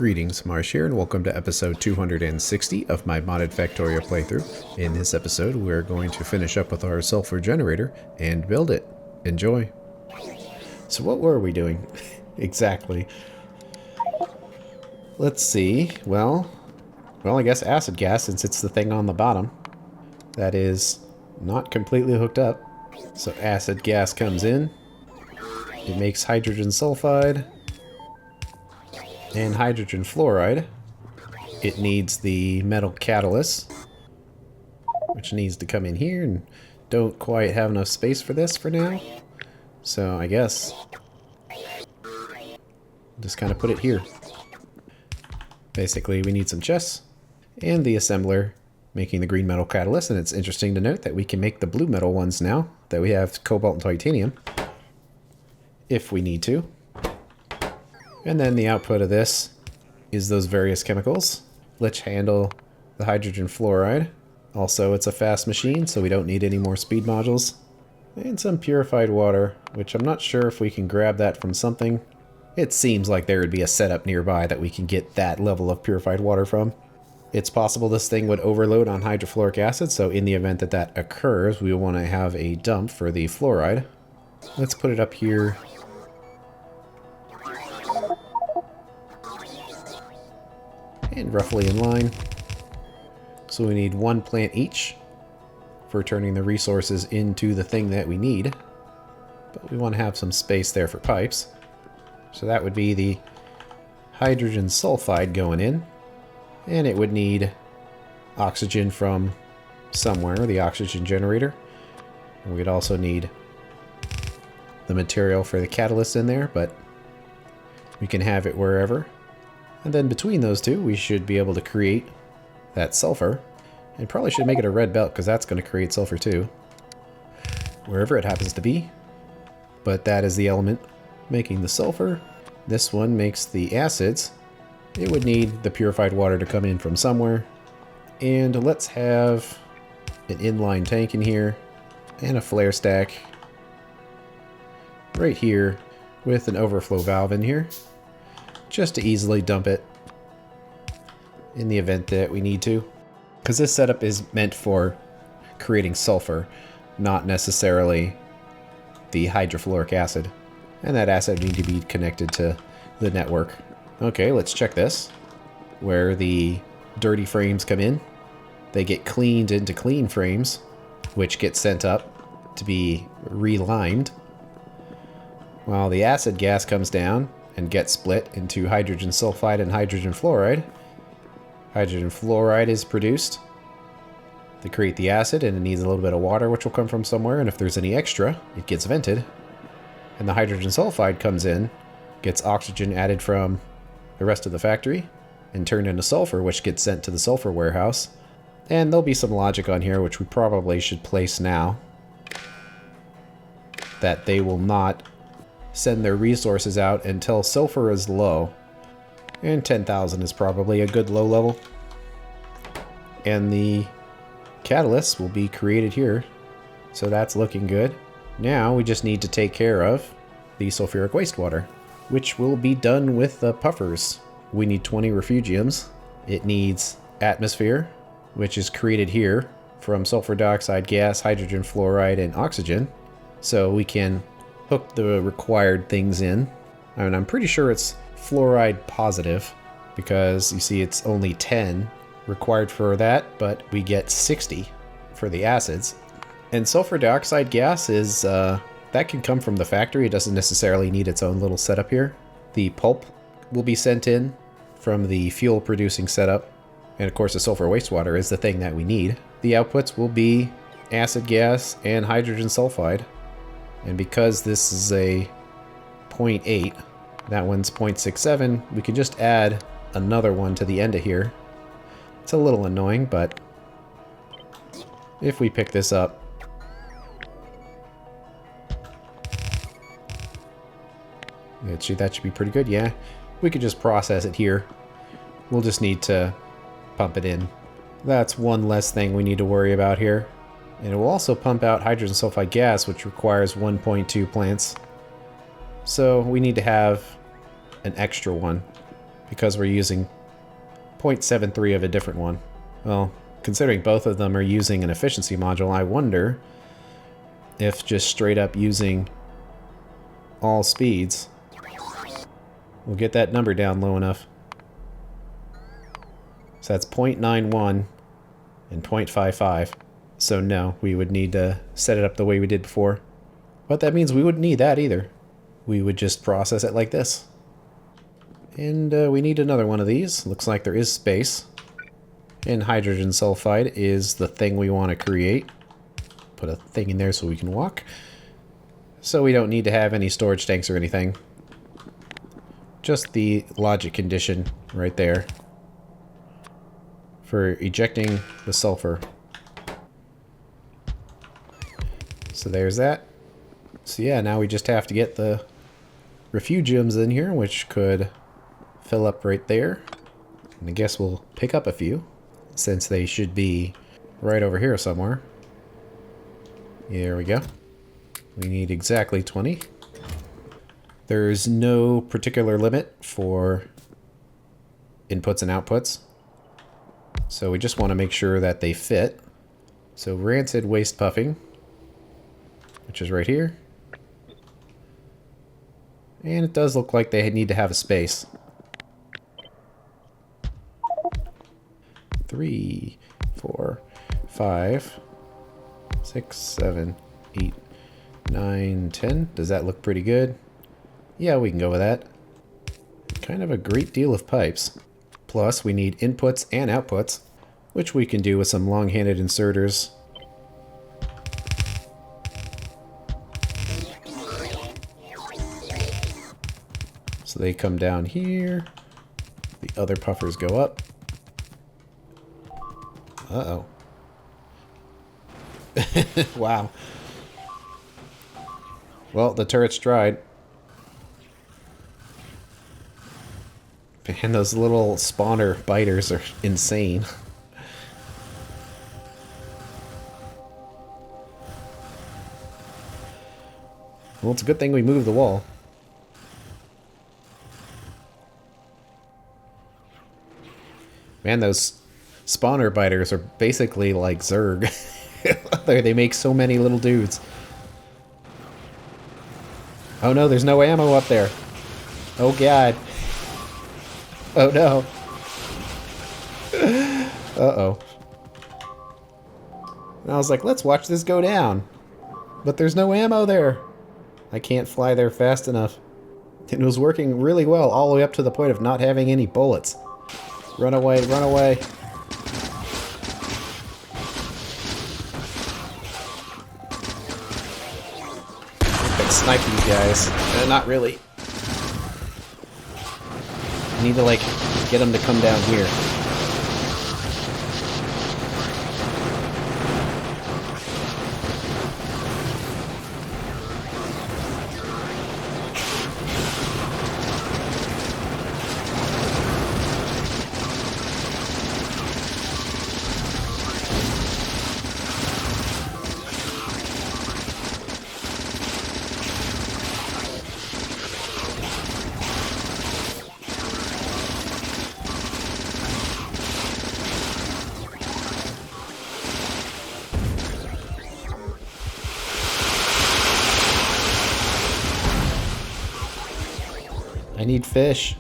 Greetings, Marsh here, and welcome to episode 260 of my modded Factorio playthrough. In this episode, we're going to finish up with our sulfur generator and build it. Enjoy. So what were we doing? Exactly. Let's see. Well, I guess acid gas, since it's the thing on the bottom. That is not completely hooked up. So acid gas comes in. It makes hydrogen sulfide and hydrogen fluoride. It needs the metal catalyst, which needs to come in here, and don't quite have enough space for this for now. So I guess just kind of put it here. Basically, we need some chests and the assembler making the green metal catalyst, and it's interesting to note that we can make the blue metal ones now that we have cobalt and titanium if we need to. And then the output of this is those various chemicals, which handle the hydrogen fluoride. Also, it's a fast machine, so we don't need any more speed modules. And some purified water, which I'm not sure if we can grab that from something. It seems like there would be a setup nearby that we can get that level of purified water from. It's possible this thing would overload on hydrofluoric acid, so in the event that that occurs, we want to have a dump for the fluoride. Let's put it up here. And roughly in line. So we need one plant each for turning the resources into the thing that we need. But we want to have some space there for pipes. So that would be the hydrogen sulfide going in. And it would need oxygen from somewhere, the oxygen generator. And we'd also need the material for the catalyst in there, but we can have it wherever. And then between those two, we should be able to create that sulfur. And probably should make it a red belt, because that's going to create sulfur too. Wherever it happens to be. But that is the element making the sulfur. This one makes the acids. It would need the purified water to come in from somewhere. And let's have an inline tank in here. And a flare stack right here with an overflow valve in here, just to easily dump it in the event that we need to. Because this setup is meant for creating sulfur, not necessarily the hydrofluoric acid. And that acid needs to be connected to the network. Okay, let's check this. Where the dirty frames come in, they get cleaned into clean frames, which get sent up to be relimed. While the acid gas comes down and gets split into hydrogen sulfide and hydrogen fluoride. Hydrogen fluoride is produced to create the acid, and it needs a little bit of water, which will come from somewhere, and if there's any extra, it gets vented. And the hydrogen sulfide comes in, gets oxygen added from the rest of the factory, and turned into sulfur, which gets sent to the sulfur warehouse. And there'll be some logic on here, which we probably should place now, that they will not send their resources out until sulfur is low. And 10,000 is probably a good low level. And the catalyst will be created here. So that's looking good. Now we just need to take care of the sulfuric wastewater, which will be done with the puffers. We need 20 refugiums. It needs atmosphere, which is created here from sulfur dioxide gas, hydrogen fluoride, and oxygen. So we can hook the required things in. I mean, I'm pretty sure it's fluoride positive, because you see it's only 10 required for that, but we get 60 for the acids. And sulfur dioxide gas is, that can come from the factory. It doesn't necessarily need its own little setup here. The pulp will be sent in from the fuel producing setup. And of course the sulfur wastewater is the thing that we need. The outputs will be acid gas and hydrogen sulfide. And because this is a 0.8, that one's 0.67, we can just add another one to the end of here. It's a little annoying, but if we pick this up, that should be pretty good. Yeah, we could just process it here. We'll just need to pump it in. That's one less thing we need to worry about here. And it will also pump out hydrogen sulfide gas, which requires 1.2 plants. So we need to have an extra one. because we're using 0.73 of a different one. Well, considering both of them are using an efficiency module, I wonder if just straight up using all speeds will get that number down low enough. So that's 0.91 and 0.55. So no, we would need to set it up the way we did before. But that means we wouldn't need that either. We would just process it like this. And we need another one of these. Looks like there is space. And hydrogen sulfide is the thing we want to create. Put a thing in there so we can walk. So we don't need to have any storage tanks or anything. Just the logic condition right there for ejecting the sulfur. So there's that. So yeah, now we just have to get the refugiums in here, which could fill up right there. And I guess we'll pick up a few, since they should be right over here somewhere. There we go. We need exactly 20. There's no particular limit for inputs and outputs. So we just want to make sure that they fit. So rancid waste puffing, which is right here. And it does look like they need to have a space. 3, 4, 5, 6, 7, 8, 9, 10. Does that look pretty good? Yeah, we can go with that. Kind of a great deal of pipes. Plus, we need inputs and outputs, which we can do with some long-handed inserters. So they come down here. The other puffers go up. Uh-oh. Wow. Well, the turret's dried. Man, those little spawner biters are insane. Well, it's a good thing we moved the wall. Man, those spawner biters are basically like Zerg. They make so many little dudes. Oh no, there's no ammo up there. Oh god. Oh no. Uh-oh. And I was like, let's watch this go down. But there's no ammo there. I can't fly there fast enough. It was working really well all the way up to the point of not having any bullets. Run away, run away. I can snipe these guys. Not really. I need to, like, get them to come down here. I need fish.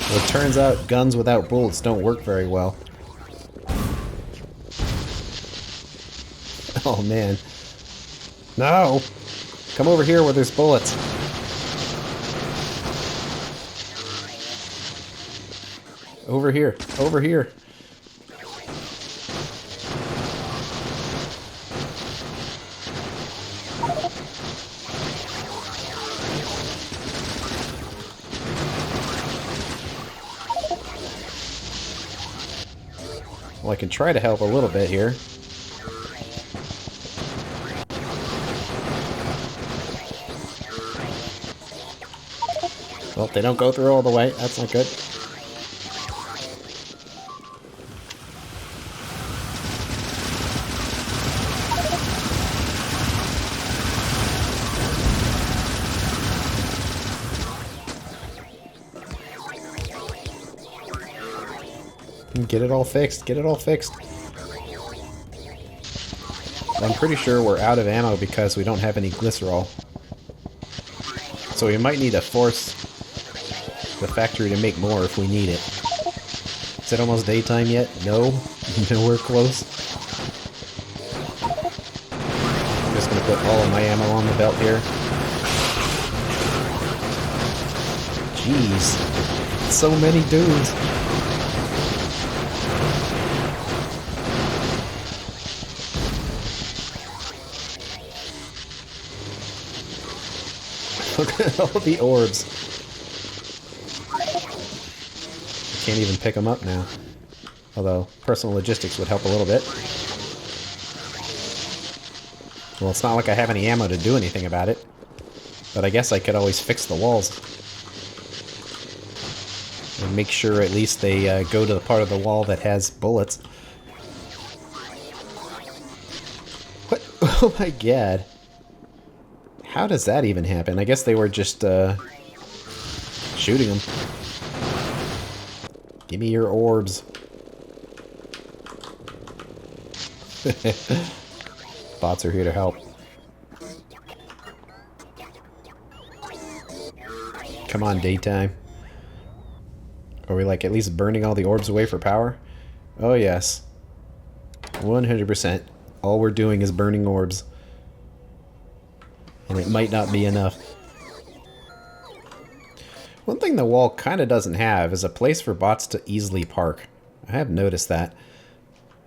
Well, it turns out guns without bullets don't work very well. Oh man. No! Come over here where there's bullets. Over here. Over here. Well, I can try to help a little bit here. Well, they don't go through all the way. That's not good. Get it all fixed. Get it all fixed. I'm pretty sure we're out of ammo because we don't have any glycerol. So we might need to force the factory to make more if we need it. Is it almost daytime yet? No. Nowhere close. I'm just going to put all of my ammo on the belt here. Jeez. So many dudes. Look at all the orbs. I can't even pick them up now. Although, personal logistics would help a little bit. Well, it's not like I have any ammo to do anything about it. But I guess I could always fix the walls. And make sure at least they go to the part of the wall that has bullets. What? Oh my god. How does that even happen? I guess they were just, shooting them. Give me your orbs. Bots are here to help. Come on, daytime. Are we, like, at least burning all the orbs away for power? Oh, yes. 100%. All we're doing is burning orbs. And it might not be enough. One thing the wall kind of doesn't have is a place for bots to easily park. I have noticed that.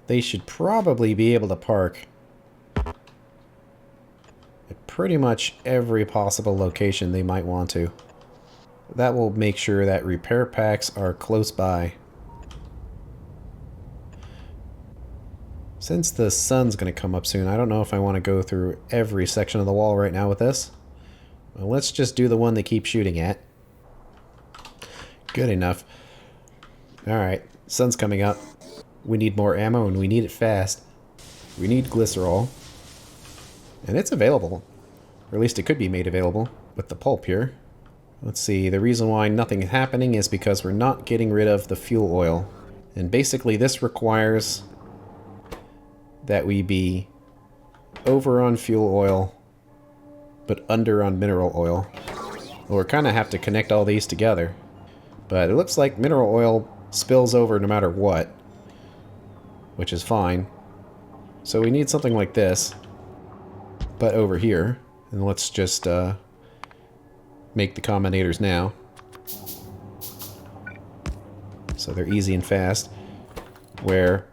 They should probably be able to park at pretty much every possible location they might want to. That will make sure that repair packs are close by. Since the sun's going to come up soon, I don't know if I want to go through every section of the wall right now with this. Well, let's just do the one they keep shooting at. Good enough. Alright, sun's coming up. We need more ammo and we need it fast. We need glycerol. And it's available. Or at least it could be made available with the pulp here. Let's see, the reason why nothing is happening is because we're not getting rid of the fuel oil. And basically this requires that we be over on fuel oil, but under on mineral oil. Well, we kind of have to connect all these together. But it looks like mineral oil spills over no matter what, which is fine. So we need something like this, but over here. And let's just make the combinators now. So they're easy and fast. Where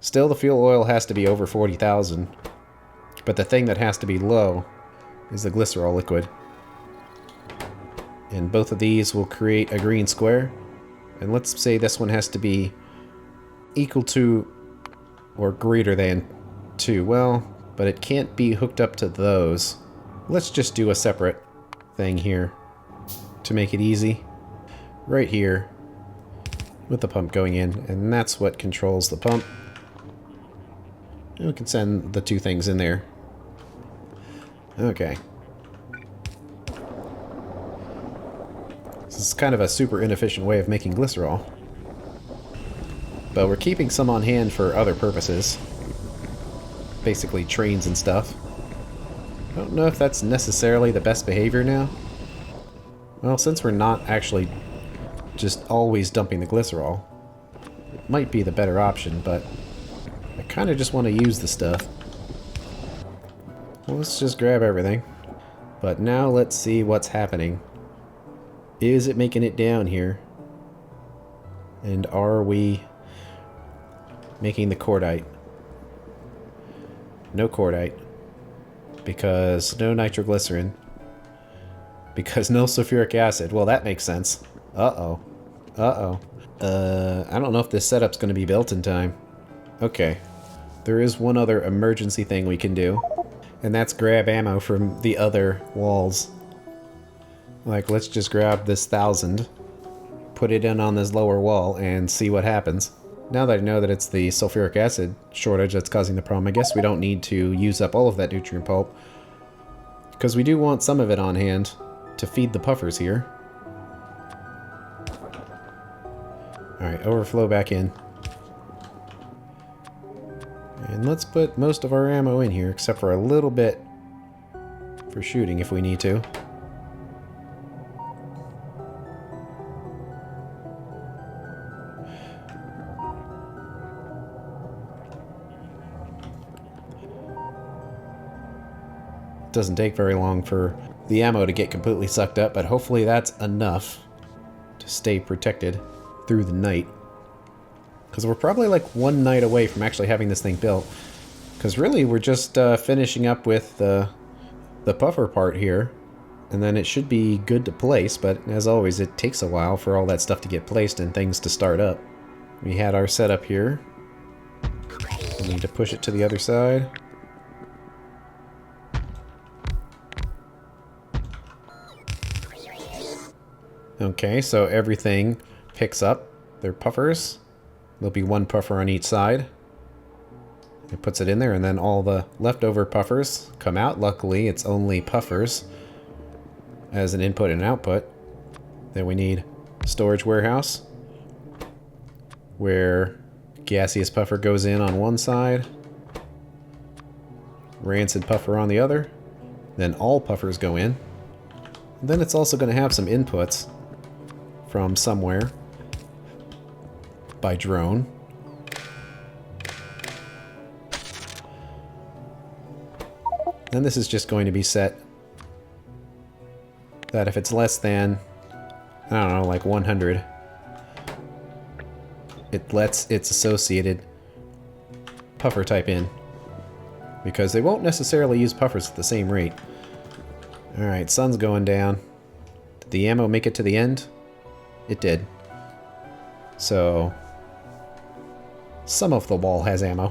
still the fuel oil has to be over 40,000. But the thing that has to be low is the glycerol liquid. And both of these will create a green square. And let's say this one has to be equal to or greater than 2. Well, but it can't be hooked up to those. Let's just do a separate thing here to make it easy. Right here with the pump going in. And that's what controls the pump. And we can send the two things in there. Okay. This is kind of a super inefficient way of making glycerol. But we're keeping some on hand for other purposes. Basically trains and stuff. I don't know if that's necessarily the best behavior now. Well, since we're not actually just always dumping the glycerol, it might be the better option, but I kind of just want to use the stuff. Well, let's just grab everything. But now let's see what's happening. Is it making it down here? And are we making the cordite? No cordite. Because no nitroglycerin. Because no sulfuric acid. Well, that makes sense. Uh-oh. Uh-oh. I don't know if this setup's going to be built in time. Okay. There is one other emergency thing we can do. And that's grab ammo from the other walls. Like, let's just grab this 1,000, put it in on this lower wall, and see what happens. Now that I know that it's the sulfuric acid shortage that's causing the problem, I guess we don't need to use up all of that nutrient pulp, because we do want some of it on hand to feed the puffers here. Alright, overflow back in. And let's put most of our ammo in here, except for a little bit for shooting if we need to. Doesn't take very long for the ammo to get completely sucked up, but hopefully that's enough to stay protected through the night. Because we're probably like one night away from actually having this thing built. Because really we're just finishing up with the puffer part here, and then it should be good to place, but as always it takes a while for all that stuff to get placed and things to start up. We had our setup here. We need to push it to the other side. Okay, so everything picks up. They're puffers. There'll be one puffer on each side. It puts it in there, and then all the leftover puffers come out. Luckily, it's only puffers as an input and output. Then we need storage warehouse, where gaseous puffer goes in on one side, rancid puffer on the other, then all puffers go in. And then it's also going to have some inputs from somewhere by drone. Then this is just going to be set that if it's less than, I don't know, like 100, it lets its associated puffer type in, because they won't necessarily use puffers at the same rate. Alright, sun's going down. Did the ammo make it to the end? It did. So, some of the wall has ammo.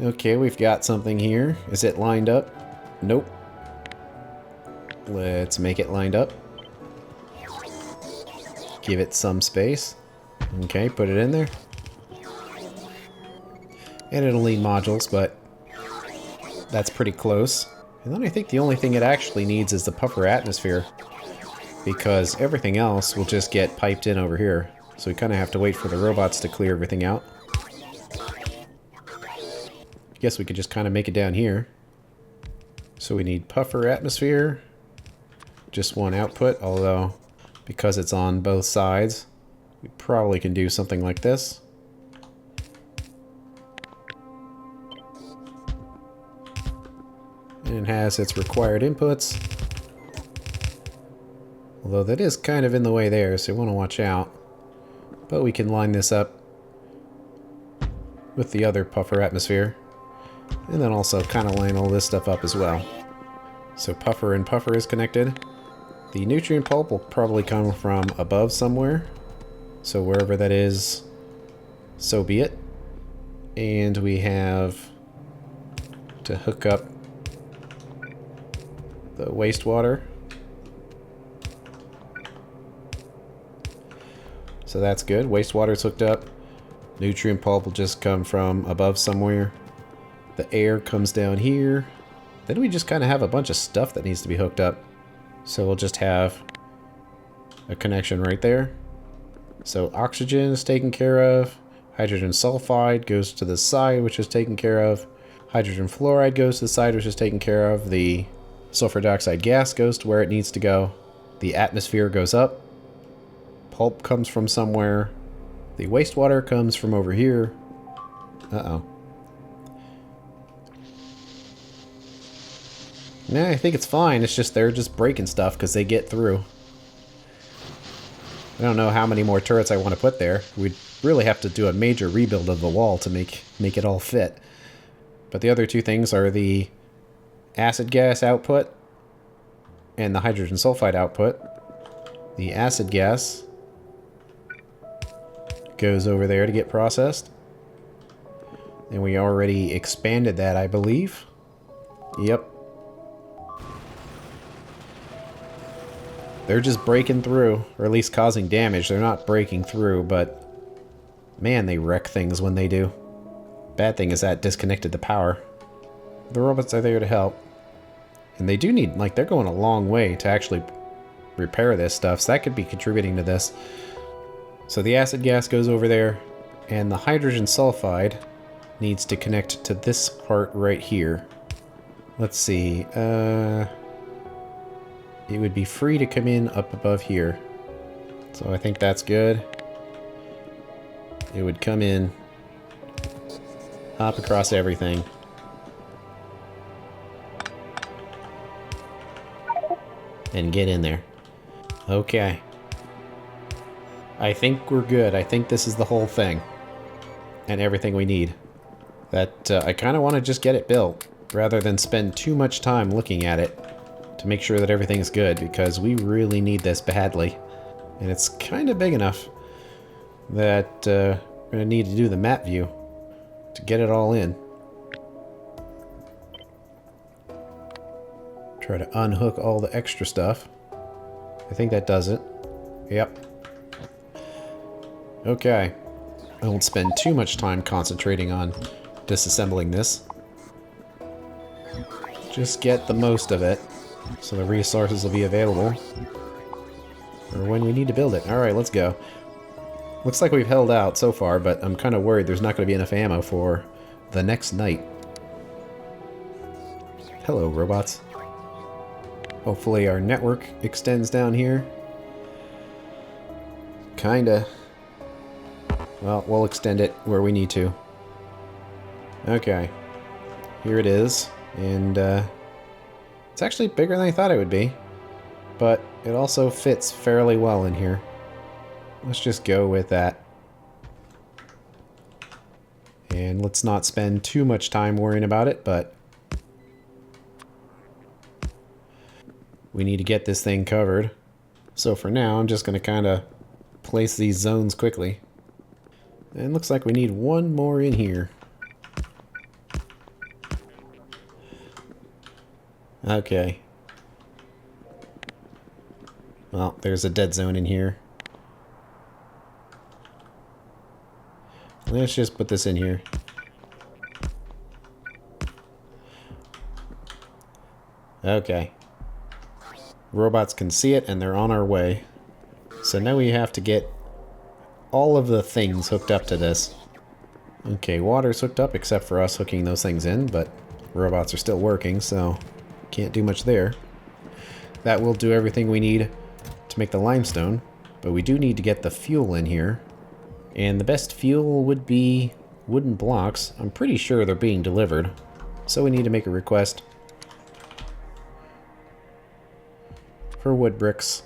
Okay, we've got something here. Is it lined up? Nope. Let's make it lined up. Give it some space. Okay, put it in there. And it'll need modules, but that's pretty close. And then I think the only thing it actually needs is the puffer atmosphere, because everything else will just get piped in over here. So we kind of have to wait for the robots to clear everything out. I guess we could just kind of make it down here. So we need puffer atmosphere, just one output, although because it's on both sides, we probably can do something like this. And it has its required inputs. Although that is kind of in the way there, so you want to watch out. But we can line this up with the other puffer atmosphere. And then also kind of line all this stuff up as well. So puffer and puffer is connected. The nutrient pulp will probably come from above somewhere. So wherever that is, so be it. And we have to hook up the wastewater. So that's good. Wastewater's hooked up. Nutrient pulp will just come from above somewhere. The air comes down here. Then we just kind of have a bunch of stuff that needs to be hooked up. So we'll just have a connection right there. So oxygen is taken care of. Hydrogen sulfide goes to the side, which is taken care of. Hydrogen fluoride goes to the side, which is taken care of. The sulfur dioxide gas goes to where it needs to go. The atmosphere goes up. Pulp comes from somewhere. The wastewater comes from over here. Uh-oh. Nah, I think it's fine. It's just they're just breaking stuff because they get through. I don't know how many more turrets I want to put there. We'd really have to do a major rebuild of the wall to make it all fit. But the other two things are the acid gas output and the hydrogen sulfide output. The acid gas goes over there to get processed. And we already expanded that, I believe. Yep. They're just breaking through, or at least causing damage. They're not breaking through, but man, they wreck things when they do. Bad thing is that disconnected the power. The robots are there to help. And they do need, like, they're going a long way to actually repair this stuff, so that could be contributing to this. So the acid gas goes over there, and the hydrogen sulfide needs to connect to this part right here. Let's see, it would be free to come in up above here. So I think that's good. It would come in, hop across everything. And get in there. Okay. I think we're good. I think this is the whole thing. And everything we need. That, I kind of want to just get it built, rather than spend too much time looking at it to make sure that everything's good, because we really need this badly. And it's kind of big enough that we're going to need to do the map view to get it all in. Try to unhook all the extra stuff. I think that does it. Yep. Okay. I won't spend too much time concentrating on disassembling this. Just get the most of it, so the resources will be available for when we need to build it. Alright, let's go. Looks like we've held out so far, but I'm kind of worried there's not going to be enough ammo for the next night. Hello, robots. Hopefully our network extends down here. Kinda. Well, we'll extend it where we need to. Okay. Here it is. And it's actually bigger than I thought it would be. But it also fits fairly well in here. Let's just go with that. And let's not spend too much time worrying about it, but we need to get this thing covered. So for now, I'm just going to kind of place these zones quickly. And looks like we need one more in here. Okay. Well, there's a dead zone in here. Let's just put this in here. Okay. Robots can see it, and they're on our way. So now we have to get all of the things hooked up to this. Okay, water's hooked up except for us hooking those things in, but robots are still working, so can't do much there. That will do everything we need to make the limestone, but we do need to get the fuel in here. And the best fuel would be wooden blocks. I'm pretty sure they're being delivered, so we need to make a request for wood bricks.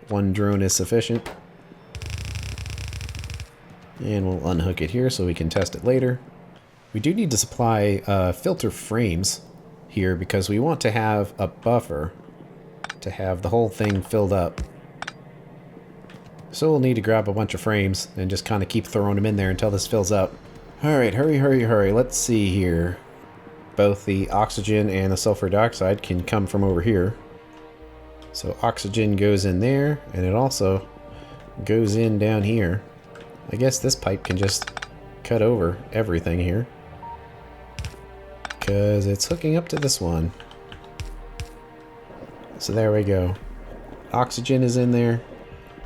One drone is sufficient. And we'll unhook it here so we can test it later. We do need to supply filter frames here because we want to have a buffer to have the whole thing filled up. So we'll need to grab a bunch of frames and just kind of keep throwing them in there until this fills up. Alright, hurry, hurry, hurry. Let's see here. Both the oxygen and the sulfur dioxide can come from over here. So oxygen goes in there, and it also goes in down here. I guess this pipe can just cut over everything here, because it's hooking up to this one. So there we go. Oxygen is in there.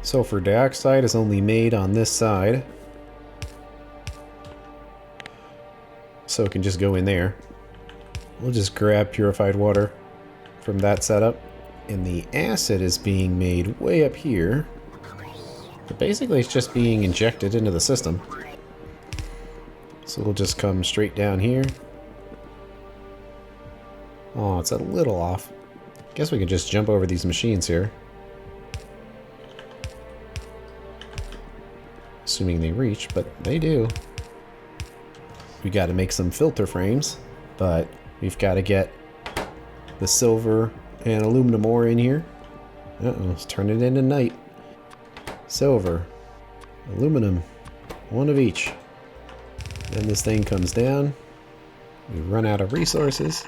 Sulfur dioxide is only made on this side, so it can just go in there. We'll just grab purified water from that setup. And the acid is being made way up here. But basically it's just being injected into the system. So we'll just come straight down here. Oh, it's a little off. Guess we can just jump over these machines here. Assuming they reach, but they do. We got to make some filter frames, but we've got to get the silver and aluminum ore in here. Uh-oh, let's turn it into night. Silver, aluminum, one of each. Then this thing comes down. We run out of resources.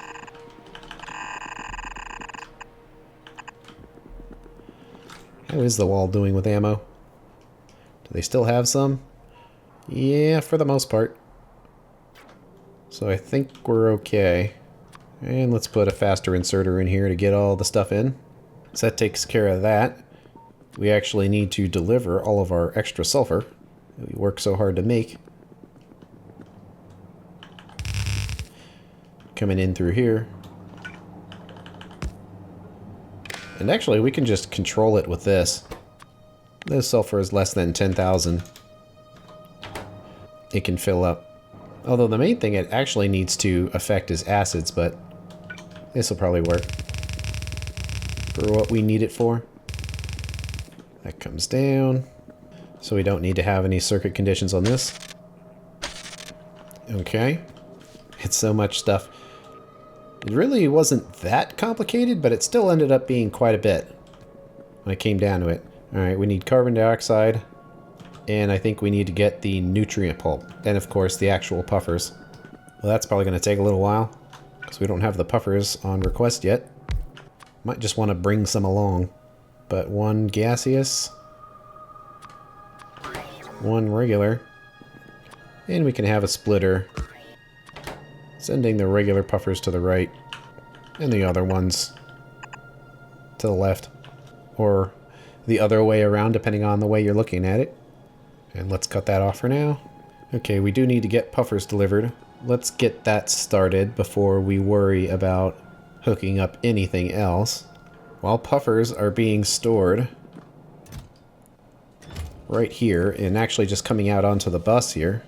How is the wall doing with ammo? Do they still have some? Yeah, for the most part. So I think we're okay. And let's put a faster inserter in here to get all the stuff in. So that takes care of that. We actually need to deliver all of our extra sulfur that we work so hard to make. Coming in through here. And actually, we can just control it with this. This sulfur is less than 10,000. It can fill up. Although the main thing it actually needs to affect is acids, but this will probably work for what we need it for. That comes down. So we don't need to have any circuit conditions on this. Okay. It's so much stuff. It really wasn't that complicated, but it still ended up being quite a bit when it came down to it. Alright, we need carbon dioxide, and I think we need to get the nutrient pulp, and of course the actual puffers. Well, that's probably going to take a little while, because we don't have the puffers on request yet. Might just want to bring some along. But one gaseous, one regular, and we can have a splitter, sending the regular puffers to the right, and the other ones to the left, or the other way around, depending on the way you're looking at it. And let's cut that off for now. Okay, we do need to get puffers delivered. Let's get that started before we worry about hooking up anything else. While puffers are being stored right here, and actually just coming out onto the bus here.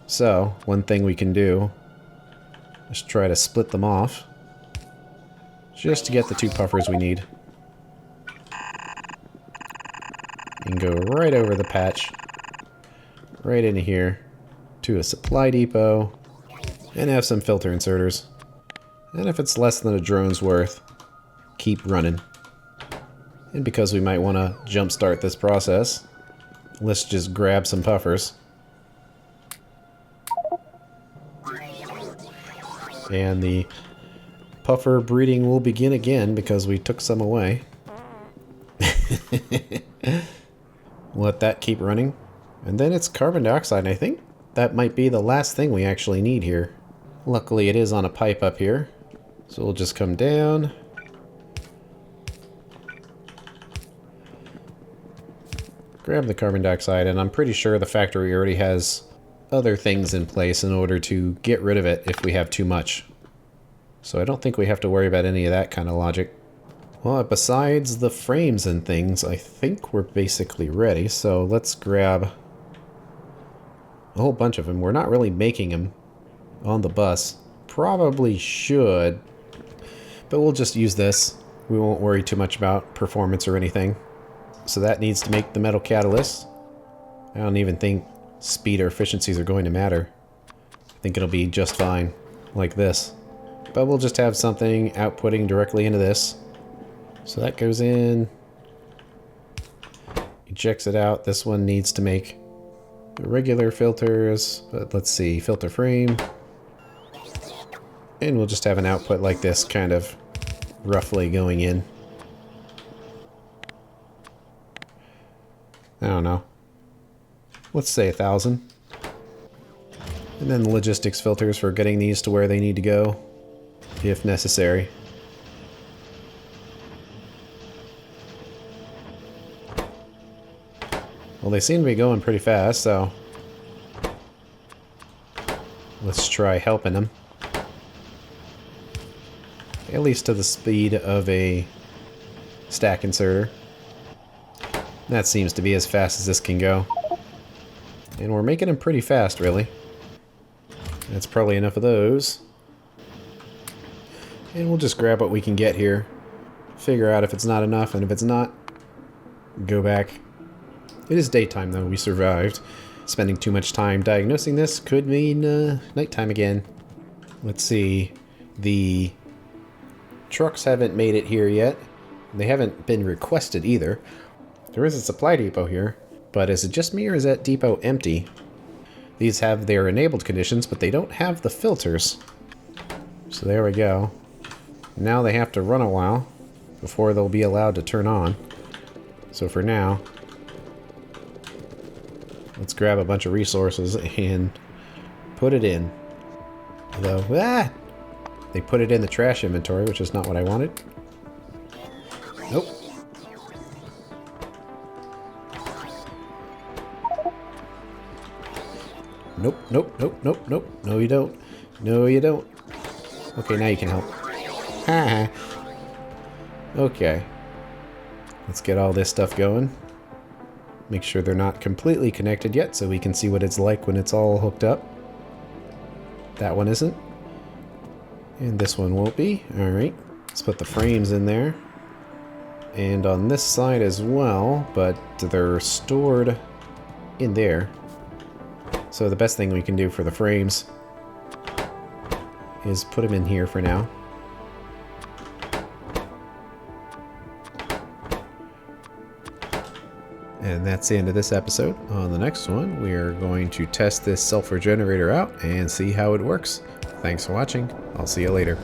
So, one thing we can do is try to split them off, just to get the two puffers we need. And go right over the patch, right into here, to a supply depot, and have some filter inserters. And if it's less than a drone's worth, keep running. And because we might want to jumpstart this process, let's just grab some puffers. And the puffer breeding will begin again because we took some away. Let that keep running. And then it's carbon dioxide, and I think that might be the last thing we actually need here. Luckily it is on a pipe up here. So we'll just come down. Grab the carbon dioxide, and I'm pretty sure the factory already has other things in place in order to get rid of it if we have too much. So I don't think we have to worry about any of that kind of logic. Well, besides the frames and things, I think we're basically ready. So let's grab a whole bunch of them. We're not really making them on the bus. Probably should, but we'll just use this. We won't worry too much about performance or anything. So that needs to make the metal catalyst. I don't even think speed or efficiencies are going to matter. I think it'll be just fine, like this. But we'll just have something outputting directly into this. So that goes in. Ejects it out. This one needs to make the regular filters. But let's see, filter frame. And we'll just have an output like this, kind of roughly going in. I don't know. Let's say 1,000. And then the logistics filters for getting these to where they need to go, if necessary. Well, they seem to be going pretty fast, so let's try helping them. At least to the speed of a stack inserter. That seems to be as fast as this can go. And we're making them pretty fast, really. That's probably enough of those. And we'll just grab what we can get here. Figure out if it's not enough, and if it's not, go back. It is daytime, though. We survived. Spending too much time diagnosing this could mean nighttime again. Let's see. The trucks haven't made it here yet. They haven't been requested either. There is a supply depot here, but is it just me or is that depot empty? These have their enabled conditions, but they don't have the filters. So there we go. Now they have to run a while before they'll be allowed to turn on. So for now, let's grab a bunch of resources and put it in. Although, they put it in the trash inventory, which is not what I wanted. Nope. Nope, nope, nope, nope, nope. No, you don't. No, you don't. Okay, now you can help. Ha. Okay. Let's get all this stuff going. Make sure they're not completely connected yet so we can see what it's like when it's all hooked up. That one isn't. And this one won't be. Alright. Let's put the frames in there. And on this side as well, but they're stored in there. So the best thing we can do for the frames is put them in here for now. And that's the end of this episode. On the next one, we are going to test this sulfur generator out and see how it works. Thanks for watching. I'll see you later.